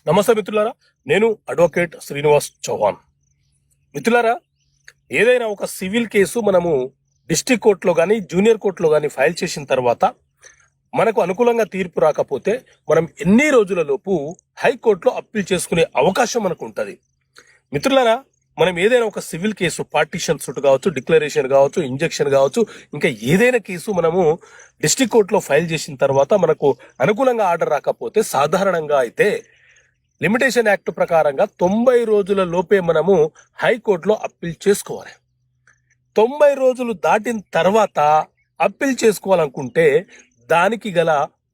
నమస్తే మిత్రులారా, నేను అడ్వకేట్ శ్రీనివాస్ చౌహాన్. మిత్రులారా, ఏదైనా ఒక సివిల్ కేసు మనము డిస్ట్రిక్ట్ కోర్టులో కానీ జూనియర్ కోర్టులో కానీ ఫైల్ చేసిన తర్వాత మనకు అనుకూలంగా తీర్పు రాకపోతే మనం ఎన్ని రోజులలోపు హైకోర్టులో అప్పీల్ చేసుకునే అవకాశం మనకు ఉంటుంది. మిత్రులారా, మనం ఏదైనా ఒక సివిల్ కేసు పార్టీషన్ సూట్ కావచ్చు, డిక్లరేషన్ కావచ్చు, ఇంజెక్షన్ కావచ్చు, ఇంకా ఏదైనా కేసు మనము డిస్ట్రిక్ట్ కోర్టులో ఫైల్ చేసిన తర్వాత మనకు అనుకూలంగా ఆర్డర్ రాకపోతే సాధారణంగా అయితే లిమిటేషన్ యాక్ట్ ప్రకారంగా 90 రోజుల లోపే మనము హైకోర్టులో అప్పీల్ చేసుకోవాలి. 90 రోజులు దాటిన తర్వాత అప్పీల్ చేసుకోవాలనుకుంటే దానికి గల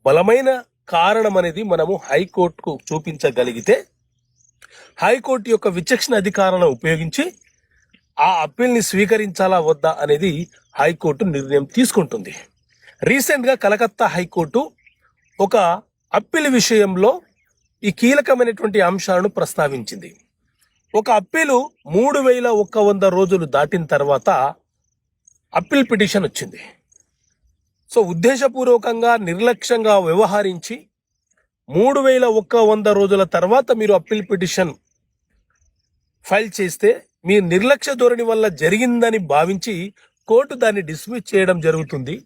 బలమైన కారణం అనేది మనము హైకోర్టుకు చూపించగలిగితే హైకోర్టు యొక్క విచక్షణ అధికారాలను ఉపయోగించి ఆ అప్పీల్ని స్వీకరించాలా వద్దా అనేది హైకోర్టు నిర్ణయం తీసుకుంటుంది. రీసెంట్గా కలకత్తా హైకోర్టు ఒక అప్పీల్ విషయంలో ఈ కీలకమైనటువంటి అంశాలను ప్రస్తావించింది. ఒక అప్పీలు 3100 రోజులు దాటిన తర్వాత అప్పీల్ పిటిషన్ వచ్చింది. సో ఉద్దేశపూర్వకంగా నిర్లక్ష్యంగా వ్యవహరించి 3100 రోజుల తర్వాత మీరు అప్పీల్ పిటిషన్ ఫైల్ చేస్తే మీ నిర్లక్ష్య ధోరణి వల్ల జరిగిందని భావించి కోర్టు దాన్ని డిస్మిస్ చేయడం జరుగుతుంది.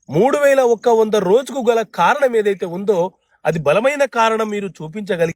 3100 రోజుకు గల కారణం ఏదైతే ఉందో అది బలమైన కారణం మీరు చూపించగలిగి